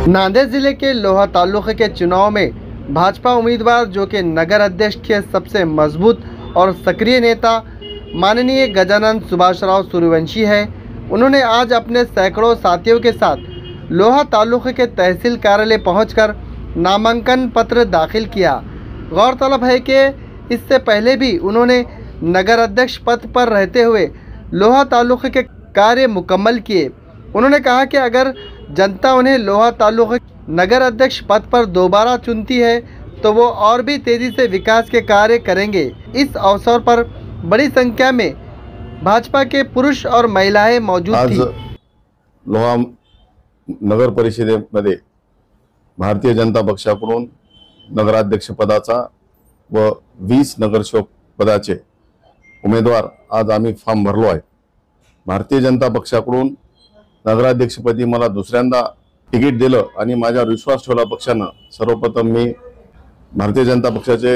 नांदेड़ जिले के लोहा तालुके के चुनाव में भाजपा उम्मीदवार जो कि नगर अध्यक्ष के सबसे मजबूत और सक्रिय नेता माननीय गजानन सुभाषराव सूर्यवंशी है। उन्होंने आज अपने सैकड़ों साथियों के साथ लोहा तालुके के तहसील कार्यालय पहुंचकर नामांकन पत्र दाखिल किया। गौरतलब है कि इससे पहले भी उन्होंने नगर अध्यक्ष पद पर रहते हुए लोहा तालुके के कार्य मुकम्मल किए। उन्होंने कहा कि अगर जनता उन्हें लोहा तालुके नगर अध्यक्ष पद पर दोबारा चुनती है तो वो और भी तेज़ी से विकास के कार्य करेंगे। इस अवसर पर बड़ी संख्या में भाजपा के पुरुष और महिलाएं मौजूद थी। लोहा नगर परिषदेमध्ये भारतीय जनता पक्षाकडून नगराध्यक्ष पदाचा व 20 नगरसेवक पदाचे उमेदवार आज आम्ही फॉर्म भरलो आहे। भारतीय जनता पक्षाकडून नगराध्यक्षपदी मला दुसऱ्यांदा तिकीट दिलं आणि माझ्यावर विश्वास ठेवला पक्षानं। सर्वप्रथम मी भारतीय जनता पक्षाचे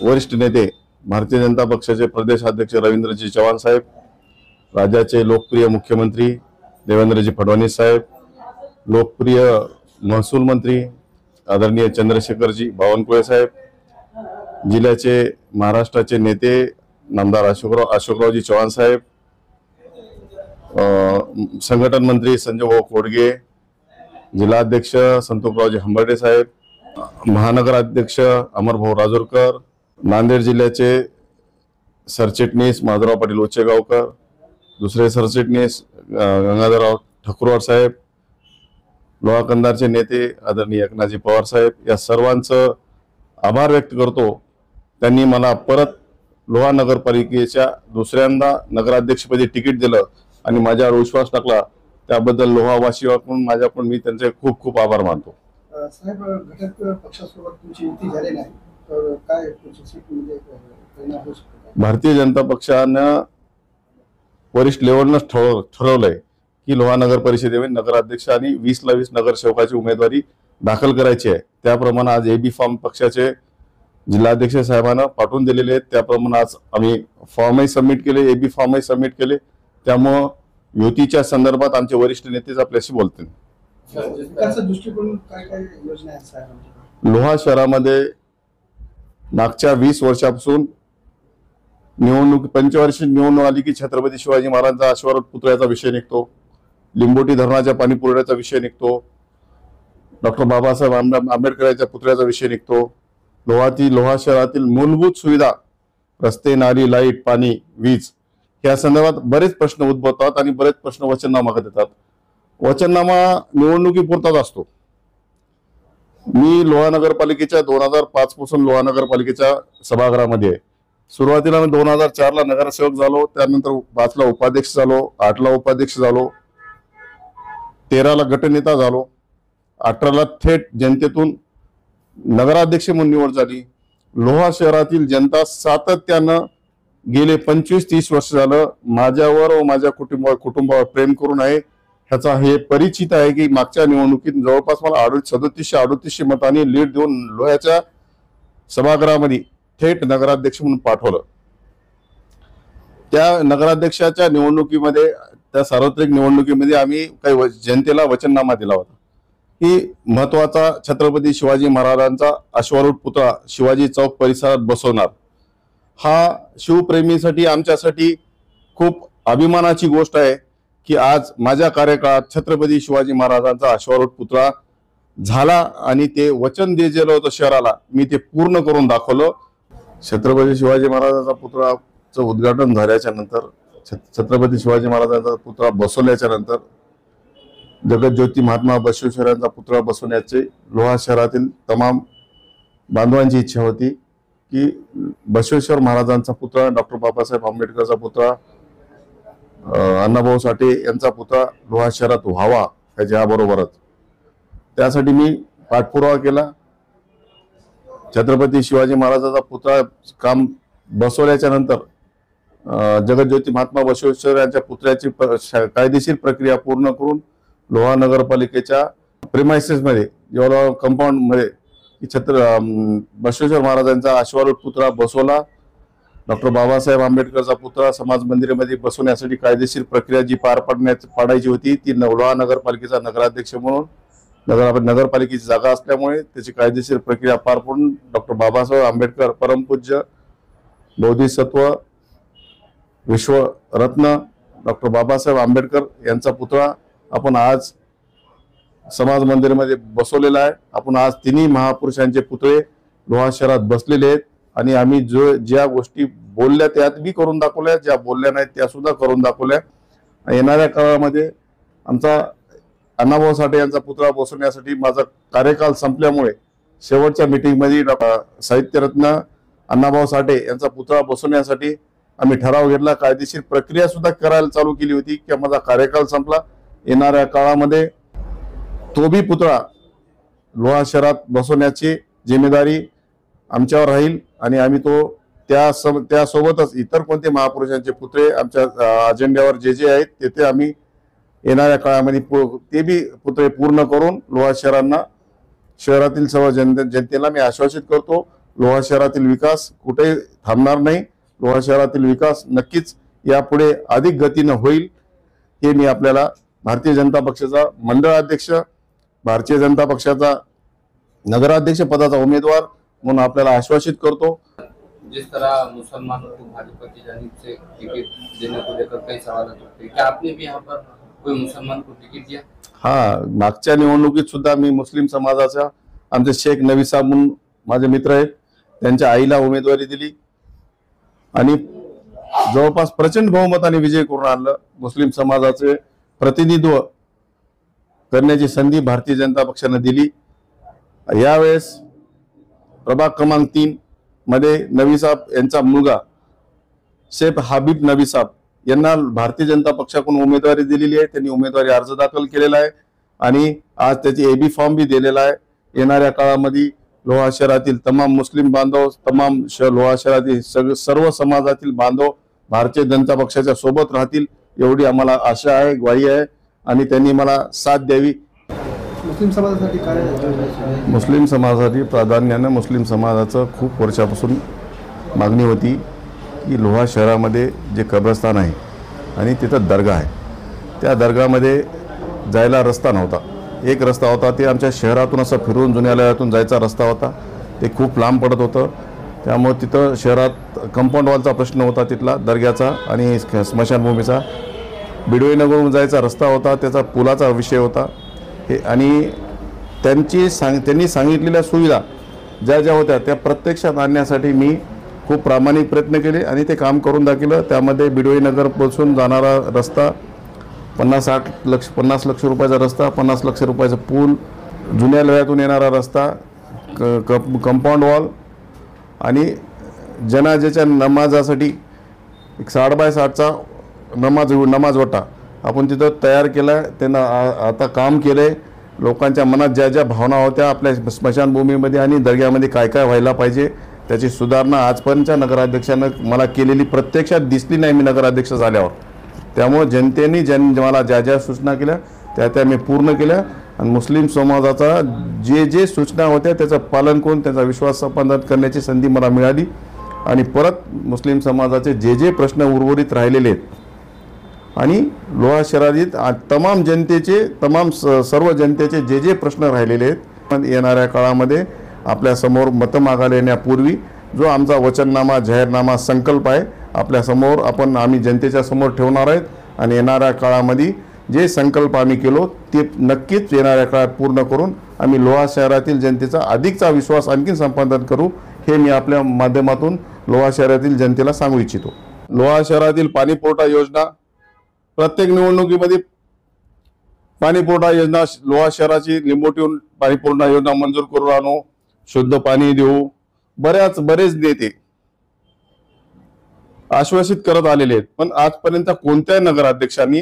वरिष्ठ नेते, भारतीय जनता पक्षाचे प्रदेश अध्यक्ष रवींद्रजी चव्हाण साहेब, राज्याचे लोकप्रिय मुख्यमंत्री देवेंद्रजी फडणवीस साहेब, लोकप्रिय महसूल मंत्री आदरणीय चंद्रशेखरजी बावनकुळे साहेब, जिल्ह्याचे महाराष्ट्राचे नेते नामदार अशोकरावजी चव्हाण साहेब, संघटन मंत्री संजय भाऊ खोडगे, जिल्हाध्यक्ष संतोषरावजी हंबर्डे साहेब, महानगर अध्यक्ष अमरभाऊ राजूरकर, नांदेड जिल्ह्याचे सरचिटणीस माधवराव पाटील उच्चेगावकर, दुसरे सरचिटणीस गंगाधरराव ठकुरवार साहेब, लोहा कंधारचे नेते आदरणीय एकनाथजी पवार साहेब, या सर्वांचं आभार व्यक्त करतो। त्यांनी मला परत लोहा नगरपालिकेच्या दुसऱ्यांदा नगराध्यक्षपदी तिकीट दिलं आणि माझ्यावर विश्वास टाकला, त्याबद्दल लोहावासीयांकडून माझ्याकडून मी त्यांचे खूप खूप आभार मानतो। साहेब, घटक पक्षासोबत तुमची युती झाली नाही तर काय परिणाम होऊ शकतो? भारतीय जनता पक्षानं वरिष्ठ लेवलनं ठरवलंय की लोहा नगर परिषदेमध्ये नगराध्यक्ष आणि 20 ला 20 नगरसेवकाची उमेदवारी दाखल करायची आहे। त्याप्रमाणे आज एबी फॉर्म पक्षाचे जिल्हाध्यक्ष साहेबांना पाठवून दिलेले आहेत। त्याप्रमाणे आज आम्ही फॉर्मही सबमिट केले, एबी फॉर्मही सबमिट केले। त्यामुळे युतीच्या संदर्भात आमचे वरिष्ठ नेते आपल्याशी बोलतील। विकासाचा दृष्टिकोन काय काय योजना आहेत साहेब? लोहा शहरामध्ये मागच्या 20 वर्षापासून निवडणूक पंचवार्षिक निवडणूक आली की छत्रपती शिवाजी महाराजांचा अश्वारूढ पुतळ्याचा विषय निघतो, लिंबोटी धरणाच्या पाणी पुरवठ्याचा विषय निघतो, डॉक्टर बाबासाहेब आंबेडकरांच्या पुतळ्याचा विषय निघतो। लोहा शहरातील मूलभूत सुविधा रस्ते, नाली, लाईट, पाणी, वीज या संदर्भात बरेच प्रश्न उद्भवतात आणि बरेच प्रश्न वचननामा देतात। वचननामा निवडणुकीपुरताच असतो। मी लोहा नगरपालिकेच्या 2005 पासून लोहा नगरपालिकेच्या सभागृहामध्ये आहे। सुरुवातीला मी 2004 ला नगरसेवक झालो, त्यानंतर 5 ला उपाध्यक्ष झालो, 8 ला उपाध्यक्ष झालो, 13 ला गटनेता झालो, 18 ला थेट जनतेतून नगराध्यक्ष म्हणून निवड झाली। लोहा शहरातील जनता सातत्यानं गेले 25-30 वर्ष झालं माझ्यावर व माझ्या कुटुंबावर प्रेम करून आहे। ह्याचा हे परिचित आहे की मागच्या निवडणुकीत जवळपास मला 3738 मतांनी लीड देऊन लोह्याच्या सभागृहामध्ये थेट नगराध्यक्ष म्हणून पाठवलं। त्या नगराध्यक्षाच्या निवडणुकीमध्ये, त्या सार्वत्रिक निवडणुकीमध्ये आम्ही काही जनतेला वचननामा दिला होता की महत्वाचा छत्रपती शिवाजी महाराजांचा अश्वारूढ पुतळा शिवाजी चौक परिसरात बसवणार। हा शिवप्रेमीसाठी आमच्यासाठी खूप अभिमानाची गोष्ट आहे की आज माझ्या कार्यकाळात छत्रपती शिवाजी महाराजांचा अश्वारूढ पुतळा झाला आणि ते वचन दिलेलं होतं शहराला, मी ते पूर्ण करून दाखवलं। छत्रपती शिवाजी महाराजांचा पुतळाचं उद्घाटन झाल्याच्या नंतर, छत्रपती शिवाजी महाराजांचा पुतळा बसवल्याच्या नंतर जगज्योती महात्मा बसवेश्वरांचा पुतळा बसवण्याची लोहा शहरातील तमाम बांधवांची इच्छा होती की बसवेश्वर महाराजांचा पुतळा, डॉक्टर बाबासाहेब आंबेडकरचा पुतळा, अण्णाभाऊ साठे यांचा पुतळा लोहा शहरात व्हावा ह्याच्याबरोबरच त्यासाठी मी पाठपुरावा केला। छत्रपती शिवाजी महाराजांचा पुतळा काम बसवल्याच्या नंतर जगज्योती महात्मा बसवेश्वर यांच्या पुतळ्याची कायदेशीर प्रक्रिया पूर्ण करून लोहा नगरपालिकेच्या प्रेमाइसेस मध्ये जेव्हा कंपाऊंड मध्ये बसवेश्वर महाराजांचा अश्वारूढ पुतळा बसवला। डॉक्टर बाबासाहेब आंबेडकरचा पुतळा समाज मंदिरामध्ये बसवण्यासाठी कायदेशीर प्रक्रिया जी पाडायची होती ती लोहा नगरपालिकेचा नगराध्यक्ष म्हणून नगरपालिकेची जागा असल्यामुळे त्याची कायदेशीर प्रक्रिया पार पडून डॉक्टर बाबासाहेब आंबेडकर परमपूज्य बोधिसत्व विश्वरत्न डॉक्टर बाबासाहेब आंबेडकर यांचा पुतळा आपण आज समाज मंदिरामध्ये बसवलेला आहे। आपण आज तिन्ही महापुरुषांचे पुतळे लोहा शहरात बसलेले आहेत आणि आम्ही ज्या गोष्टी बोलल्या त्या बी करून दाखवल्या, ज्या बोलल्या नाहीत त्या सुद्धा करून दाखवल्या। येणाऱ्या काळामध्ये आमचा अण्णाभाऊ साठे यांचा पुतळा बसवण्यासाठी माझा कार्यकाल संपल्यामुळे शेवटच्या मीटिंगमध्ये साहित्यरत्न अण्णाभाऊ साठे यांचा पुतळा बसवण्यासाठी आम्ही ठराव घेतला। कायदेशीर प्रक्रिया सुद्धा करायला चालू केली होती की माझा कार्यकाल संपला, येणाऱ्या काळामध्ये तो बी पुतळा लोहा शहरात बसवण्याची जिम्मेदारी आमच्यावर राहील आणि आम्ही तो त्यासोबतच इतर कोणते महापुरुषांचे पुतळे आमच्या अजेंड्यावर जे आहेत तेथे आम्ही येणाऱ्या काळामध्ये ते बी पुतळे पूर्ण करून लोहा शहरातील सर्व जनतेला मी आश्वासित करतो, लोहा शहरातील विकास कुठे थांबणार नाही। लोहा शहरातील विकास नक्कीच यापुढे अधिक गतीने होईल हे मी आपल्याला भारतीय जनता पक्षाचा मंडळ अध्यक्ष, भारतीय जनता पक्षाचा नगराध्यक्ष पदाचा उमेदवार म्हणून आपल्याला आश्वासित करतो। जिस तरह मुसलमानों को भाजपा की जानिब से टिकट देने को लेकर कई सवाल उठते हैं, क्या आपने भी यहाँ पर कोई मुसलमान को टिकट दिया? हाँ, मागच्या निवडणुकीत सुद्धा मी मुस्लिम समाजाचा आमचे शेख नबी साहेब म्हणून माझे मित्र आहेत त्यांच्या आईला उमेदवारी दिली आणि जवळपास प्रचंड बहुमताने विजय करून आणलं। मुस्लिम समाजाचे प्रतिनिधित्व करण्याची संधी भारतीय जनता पक्षाने दिली। यावेळेस प्रभाग क्रमांक 3 मध्ये नबी साहेब यांचा मुलगा शेख हबीब नबी साहेब यांना भारतीय जनता पक्षाकडून उमेदवारी दिलेली आहे। त्यांनी उमेदवारी अर्ज दाखल केलेला आहे आणि आज त्याची एबी फॉर्म बी दिलेला आहे। येणाऱ्या काळामध्ये लोहा शहरातील तमाम मुस्लिम बांधव, तमाम लोहा शहरातील सर्व समाजातील बांधव भारतीय जनता पक्षाच्या सोबत राहतील एवढी आम्हाला आशा आहे, ग्वाही आहे आणि त्यांनी मला साथ द्यावी। मुस्लिम समाजासाठी काय? मुस्लिम समाजासाठी प्राधान्याने मुस्लिम समाजाचं खूप वर्षापासून मागणी होती की लोहा शहरामध्ये जे कब्रस्तान आहे आणि तिथं दर्गा आहे, त्या दर्गामध्ये जायला रस्ता नव्हता। एक रस्ता होता ते आमच्या शहरातून असं फिरून जुन्यालयातून जायचा रस्ता होता, ते खूप लांब पडत होतं। त्यामुळे तिथं शहरात कंपाऊंड वॉलचा प्रश्न होता तिथला दर्ग्याचा आणि स्मशानभूमीचा। बिडवेनगरहून जायचा रस्ता होता, त्याचा पुलाचा विषय होता हे आणि त्यांनी सांगितलेल्या सुविधा ज्या होत्या त्या प्रत्यक्षात आणण्यासाठी मी खूप प्रामाणिक प्रयत्न केले आणि ते काम करून दाखवलं। त्यामध्ये बिडवेनगरपासून जाणारा रस्ता 50 लक्ष रुपयाचा रस्ता, 50 लक्ष रुपयाचा पूल, जुन्या लव्यातून येणारा रस्ता, कंपाऊंड वॉल आणि जनाजेच्या नमाजासाठी 60x60चा नमाज वटा आपण तिथं तयार केला। त्यांना आता काम केलंय। लोकांच्या मनात ज्या भावना होत्या आपल्या स्मशानभूमीमध्ये आणि दर्ग्यामध्ये काय व्हायला पाहिजे त्याची सुधारणा आजपर्यंतच्या नगराध्यक्षांना मला केलेली प्रत्यक्षात दिसली नाही मी नगराध्यक्ष झाल्यावर। त्यामुळे जनतेने मला ज्या सूचना केल्या त्या मी पूर्ण केल्या आणि मुस्लिम समाजाचा जे सूचना होत्या त्याचं पालन करून त्याचा विश्वास संपादन करण्याची संधी मला मिळाली आणि परत मुस्लिम समाजाचे जे प्रश्न उर्वरित राहिलेले आहेत आणि लोहा शहरातील तमाम सर्व जनतेचे जे प्रश्न राहिलेले आहेत येणाऱ्या काळामध्ये आपल्या समोर मतं मागायला येण्यापूर्वी जो आमचा वचननामा, जाहीरनामा, संकल्प आहे आपल्या समोर आम्ही जनतेच्या समोर ठेवणार आहेत आणि येणाऱ्या काळामध्ये जे संकल्प आम्ही केलो ते नक्कीच येणाऱ्या काळात पूर्ण करून आम्ही लोहा शहरातील जनतेचा अधिकचा विश्वास आणखी संपादन करू हे मी आपल्या माध्यमातून लोहा शहरातील जनतेला सांगू इच्छितो। लोहा शहरातील पाणी पुरवठा योजना प्रत्येक निवडणुकीमध्ये पाणी पुरवठा योजना लोहा शहराची लिंबोटीहून पाणी पुरवठा योजना मंजूर करून आणू, शुद्ध पाणी देऊ, बरेच नेते आश्वासित करत आलेले आहेत पण आजपर्यंत कोणत्याही नगराध्यक्षांनी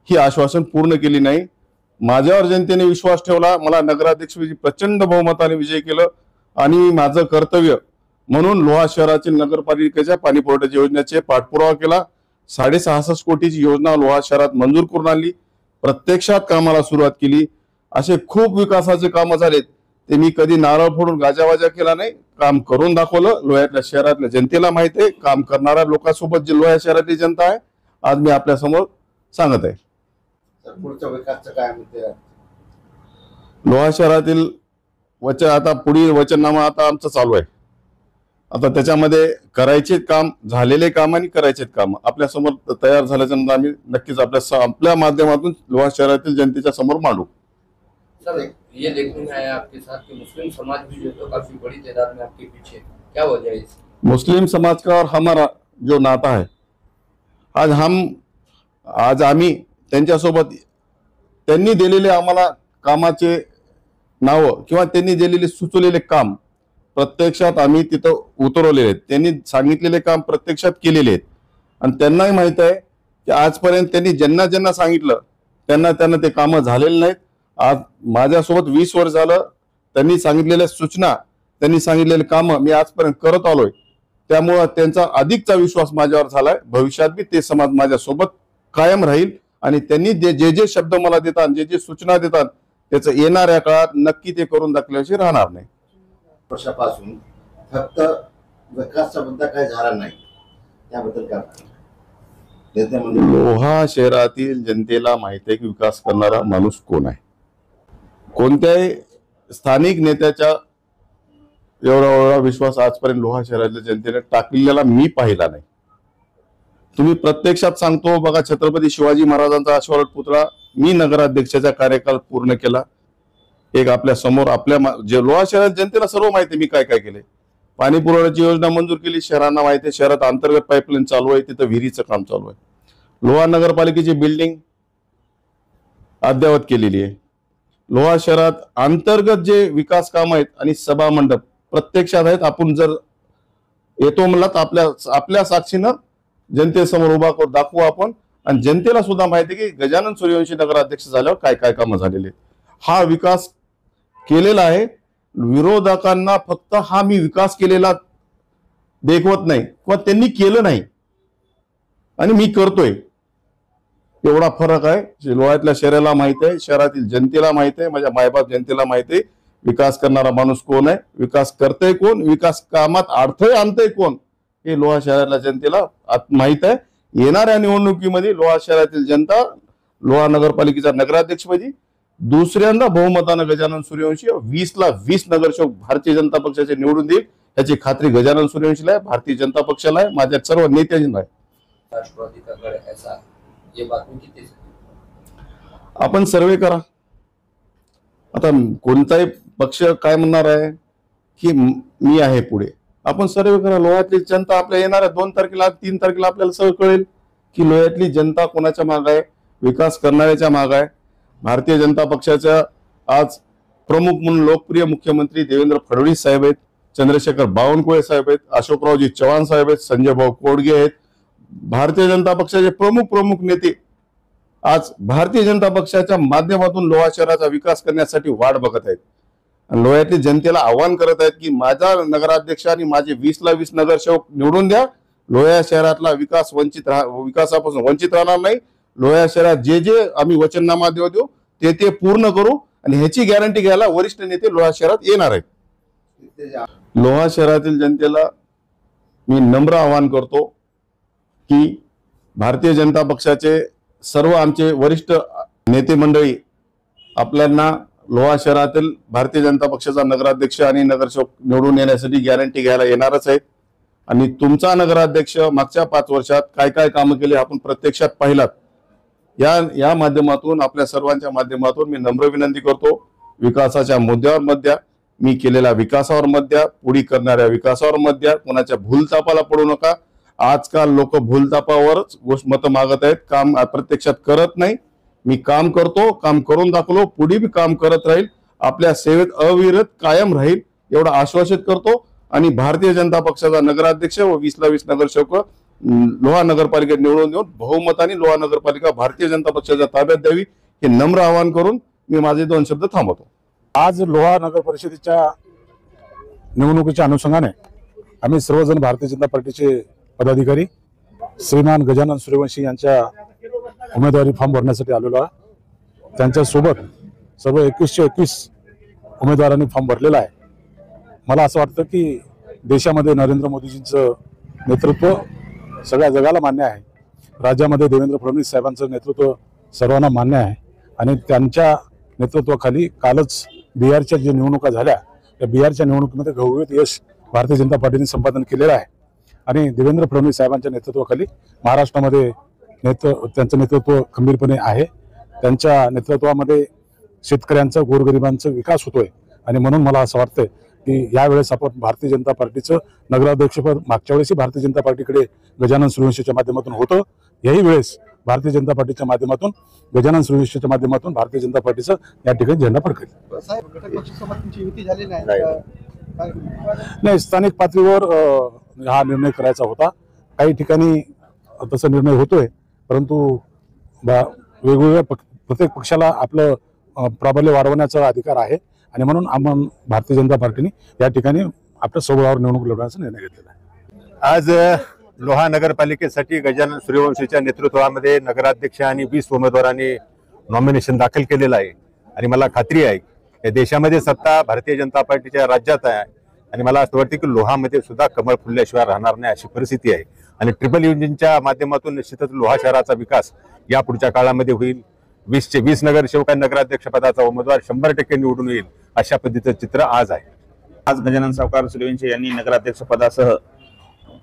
ही आश्वासन पूर्ण केली नाही। माझ्यावर जनतेने विश्वास ठेवला, मला नगराध्यक्ष प्रचंड बहुमताने विजय केलं आणि माझं कर्तव्य म्हणून लोहा शहरातील नगरपालिकेच्या पाणी पुरवठ्याच्या योजनेचे पाठपुरावा केला। 66.5 कोटीची योजना लोहा शहरात मंजूर करून आणली, प्रत्यक्षात कामाला सुरुवात केली। असे खूप विकासाचे काम झालेत ते मी कधी नारळ फोडून गाजावाजा केला नाही, काम करून दाखवलं। लोह्यातल्या शहरातल्या जनतेला माहिती आहे, काम करणाऱ्या लोकांसोबत जी लोहा शहरातली जनता आहे आज मी आपल्या समोर सांगत आहे। पुढच्या विकासाचं काय म्हणते? लोहा शहरातील वचन आता पुढील वचननामा आता आमचं चालू आहे. आता त्याच्यामध्ये करायचे काम, झालेले काम आणि करायचे काम आपल्या समोर तयार झाल्याच्या नंतर आम्ही नक्कीच आपल्या माध्यमातून लोहा शहरातील जनतेच्या समोर मांडू. सर, ये देखने में आया आपके साथ कि मुस्लिम समाज भी जो तो काफी बड़ी तादाद में आपके पीछे, क्या वजह है इसकी? मुस्लिम समाज का और हमारा जो नाता है, आज आम्ही त्यांच्यासोबत त्यांनी दिलेले आम्हाला कामाचे नाव किंवा त्यांनी दिलेले सुचवलेले काम प्रत्यक्षात आम्ही तिथं उतरवलेले आहेत. त्यांनी सांगितलेले काम प्रत्यक्षात केलेले आहेत आणि त्यांनाही माहित आहे की आजपर्यंत त्यांनी ज्यांना सांगितलं त्यांना ते कामं झालेले नाहीत. आज माझ्यासोबत 20 वर्ष झालं. त्यांनी सांगितलेल्या सूचना, त्यांनी सांगितलेले कामं मी आजपर्यंत करत आलोय. त्यामुळं त्यांचा अधिकचा विश्वास माझ्यावर झालाय. भविष्यात बी ते समाज माझ्यासोबत कायम राहील आणि त्यांनी जे शब्द मला देतात, जे सूचना देतात, त्याचं येणाऱ्या काळात नक्की ते करून दाखवल्याशिवाय राहणार नाही. वर्षापासून फक्त विकासाचा मुद्दा काही झाला नाही, त्याबद्दल काय? लोहा शहरातील जनतेला माहिती आहे की विकास करणारा माणूस कोण आहे. कोणत्याही स्थानिक नेत्याच्या एवढा विश्वास आजपर्यंत लोहा शहरातल्या जनतेने टाकलेला मी पाहिला नाही. तुम्ही प्रत्यक्षात सांगतो बघा, छत्रपती शिवाजी महाराजांचा अश्वारूढ पुतळा मी नगराध्यक्षाचा कार्यकाल पूर्ण केला. एक आपल्या समोर जे लोहा शहरात जनतेला सर्व माहिती मी काय काय केले. पाणी पुरवठ्याची योजना मंजूर केली, शहरांना माहिती आहे. शहरात अंतर्गत पाईपलाईन चालू आहे, तिथं विहिरीचं काम चालू आहे. लोहा नगरपालिकेची बिल्डिंग अद्ययावत केलेली आहे. लोहा शहरात अंतर्गत जे विकास काम आहेत आणि सभा मंडप प्रत्यक्षात आहेत. आपण जर येतो म्हणला तर आपल्या साक्षीनं जनतेसमोर उभा करून दाखवू आपण. आणि जनतेला सुद्धा माहिती आहे की गजानन सूर्यवंशी नगराध्यक्ष झाल्यावर काय काय कामं झालेली आहेत. हा विकास केलेला आहे. विरोधकांना फक्त हा मी विकास केलेला देखवत नाही किंवा त्यांनी केलं नाही आणि मी करतोय, एवढा फरक आहे. लोह्यातल्या शहराला माहित आहे, शहरातील जनतेला माहित आहे, माझ्या मायबाप जनतेला माहित आहे विकास करणारा माणूस कोण आहे, विकास करतोय कोण, विकास कामात अडथळे आणतोय कोण, हे लोहा शहरातल्या जनतेला माहित आहे. येणाऱ्या निवडणुकीमध्ये लोहा शहरातील जनता लोहा नगरपालिकेचा नगराध्यक्षपदी दुसऱ्यांदा बहुमतानं गजानन सूर्यवंशी 20ला 20 नगरसेवक भारतीय जनता पक्षाचे निवडून देईल याची खात्री गजानन सूर्यवंशीला आहे, भारतीय जनता पक्षाला आहे, माझ्या सर्व नेत्यांना आहे. राष्ट्रवादी का गढ़ ऐसा, ये बातमी किती? आपण सर्वे करा. आता कोणताही पक्ष काय म्हणणार आहे की मी आहे पुढे. आपण सर्वे करा. लोह्यातली जनता आपल्या येणाऱ्या 2 तारखेला 3 तारखेला आपल्याला सगळं कळेल की लोह्यातली जनता कोणाच्या मागे आहे, विकास करणाऱ्याच्या मागे आहे. भारतीय जनता पक्षाच्या आज प्रमुख म्हणून लोकप्रिय मुख्यमंत्री देवेंद्र फडणवीस साहेब आहेत, चंद्रशेखर बावनकुळे साहेब आहेत, अशोकरावजी चव्हाण साहेब आहेत, संजय भाऊ कोडगे आहेत. भारतीय जनता पक्षाचे प्रमुख नेते आज भारतीय जनता पक्षाच्या माध्यमातून लोहा शहराचा विकास करण्यासाठी वाट बघत आहेत. लोह्यातल्या जनतेला आवाहन करत आहेत की माझा नगराध्यक्ष आणि माझे 20ला 20 नगरसेवक निवडून द्या. लोहा शहरातला विकासापासून वंचित राहणार नाही. लोहा शहरात जे आम्ही वचननामा देऊ ते पूर्ण करू आणि ह्याची गॅरंटी घ्यायला वरिष्ठ नेते लोहा शहरात येणार आहेत. लोहा शहरातील जनतेला मी नम्र आवाहन करतो की भारतीय जनता पक्षाचे सर्व आमचे वरिष्ठ नेते मंडळी आपल्याला लोहा शहरातील भारतीय जनता पक्षाचा नगराध्यक्ष आणि नगरसेवक निवडून येण्यासाठी गॅरंटी घ्यायला येणारच आहेत. आणि तुमचा नगराध्यक्ष मागच्या 5 वर्षात काय काय कामं केली आपण प्रत्यक्षात पाहिलात. या माध्यमातून आपल्या सर्वांच्या माध्यमातून मी नम्र विनंती करतो, विकासाच्या मुद्द्यावर मत द्या, मी केलेल्या विकासावर मत द्या, पुढे करणाऱ्या विकासावर मत द्या. कोणाच्या भूलतापाला पडू नका. आजकाल लोक भूलतापावरच गोष्ट मत मागत आहेत, काम प्रत्यक्षात करत नाही. मी काम करतो, काम करून दाखवलो, पुढे बी काम करत राहील, आपल्या सेवेत अविरत कायम राहील एवढं आश्वासित करतो. आणि भारतीय जनता पक्षाचा नगराध्यक्ष व 20ला 20 नगरसेवक लोहा नगरपालिकेत निवडून देऊन बहुमताने लोहा नगरपालिका भारतीय जनता पक्षाच्या ताब्यात द्यावी हे नम्र आवाहन करून मी माझे 2 शब्द थांबवतो. आज लोहा नगर परिषदेच्या निवडणुकीच्या अनुषंगाने आम्ही सर्वजण भारतीय जनता पार्टीचे पदाधिकारी श्रीमान गजानन सूर्यवंशी यांच्या उमेदवारी फॉर्म भरण्यासाठी आलेलो आहे. त्यांच्यासोबत सर्व 2121 उमेदवारांनी फॉर्म भरलेला आहे. मला असं वाटतं की देशामध्ये नरेंद्र मोदीजींचं नेतृत्व सगळ्या जगाला मान्य आहे. राज्यामध्ये देवेंद्र फडणवीस साहेबांचं नेतृत्व सर्वांना मान्य आहे आणि त्यांच्या नेतृत्वाखाली कालच बिहारच्या ज्या निवडणुका झाल्या त्या बिहारच्या निवडणुकीमध्ये घवघवीत यश भारतीय जनता पार्टीने संपादन केलेलं आहे आणि देवेंद्र फडणवीस साहेबांच्या नेतृत्वाखाली महाराष्ट्रामध्ये त्यांचं नेतृत्व खंबीरपणे आहे। त्यांच्या नेतृत्वामध्ये शेतकऱ्यांचा गोरगरिबांचा विकास होतोय आणि म्हणून मला असं वाटतंय की यावेळेस आपण भारतीय जनता पार्टीचं नगराध्यक्षपद मागच्या वेळेसही भारतीय जनता पार्टीकडे गजानन सूर्यवंशीच्या माध्यमातून होतं, याही वेळेस भारतीय जनता पार्टीच्या माध्यमातून गजानन सूर्यवंशीच्या माध्यमातून भारतीय जनता पार्टीचं या ठिकाणी झेंडा फडकेल। साहेब, घटक पक्षासोबत तुमची युती झाली नाही नाही, स्थानिक पातळीवर हा निर्णय करायचा होता। काही ठिकाणी तसा निर्णय होतोय, परंतु वेगवेगळ्या प्रत्येक पक्षाला आपलं प्राबल्य वाढवण्याचा अधिकार आहे आणि म्हणून आपण भारतीय जनता पार्टीने या ठिकाणी आपल्या स्वबळावर निवडणूक लढवण्याचा निर्णय घेतलेला आहे। आज लोहा नगरपालिकेसाठी गजानन सूर्यवंशीच्या नेतृत्वामध्ये नगराध्यक्ष आणि 20 उमेदवारांनी नॉमिनेशन दाखल केलेलं आहे आणि मला खात्री आहे या देशामध्ये सत्ता भारतीय जनता पार्टीच्या राज्यात आहे आणि मला असं वाटतं की लोहामध्ये सुद्धा कमळ फुलल्याशिवाय राहणार नाही अशी परिस्थिती आहे आणि ट्रिपल इंजिनच्या माध्यमातून निश्चितच लोहा शहराचा विकास या पुढच्या काळामध्ये होईल। 20चे 20 नगरसेवक नगराध्यक्ष पदाचा उमेदवार 100% निवडून येईल अशा पद्धतीचं चित्र आज आहे। आज गजानन सावकार सूर्यवंशी यांनी नगराध्यक्ष पदासह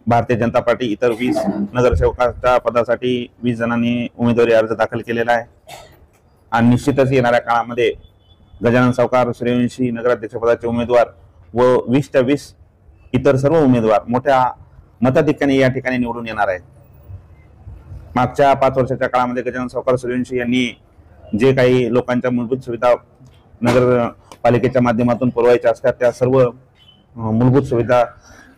भारतीय जनता पार्टी इतर 20 नगरसेवकांच्या पदासाठी 20 जणांनी उमेदवारी अर्ज दाखल केलेला आहे आणि निश्चितच येणाऱ्या काळामध्ये गजानन सावकार सूर्यवंशी नगराध्यक्ष पदाचे उमेदवार व 20च्या 20 इतर सर्व उमेदवार मोठ्या मताधिक्याने या ठिकाणी निवडून येणार आहेत। मागच्या 5 वर्षाच्या काळामध्ये गजानन सावकार सूर्यवंशी यांनी जे काही लोकांच्या मूलभूत सुविधा नगरपालिकेच्या माध्यमातून पुरवायच्या असतात त्या सर्व मूलभूत सुविधा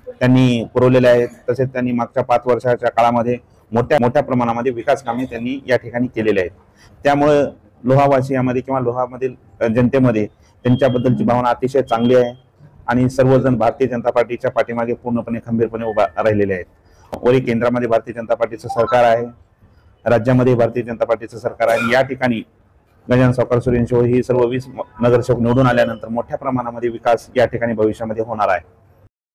त्यांनी पुरवलेल्या आहेत। तसेच त्यांनी मागच्या 5 वर्षाच्या काळामध्ये मोठ्या प्रमाणामध्ये विकास कामे त्यांनी या ठिकाणी केलेले आहेत। त्यामुळे लोहावासियामध्ये किंवा लोहामधील जनतेमध्ये त्यांच्याबद्दलची भावना अतिशय चांगली आहे आणि सर्वजण भारतीय जनता पार्टीच्या पाठीमागे पूर्णपणे खंबीरपणे उभा राहिलेले आहेत। वरी केंद्रामध्ये भारतीय जनता पार्टीचं सरकार आहे, राज्यामध्ये भारतीय जनता पार्टीचं सरकार आहे। या ठिकाणी गजानन सावकार सूर्यवंशी ही सर्व 20 नगरसेवक निवडून आल्यानंतर मोठ्या प्रमाणामध्ये विकास या ठिकाणी भविष्यामध्ये होणार आहे।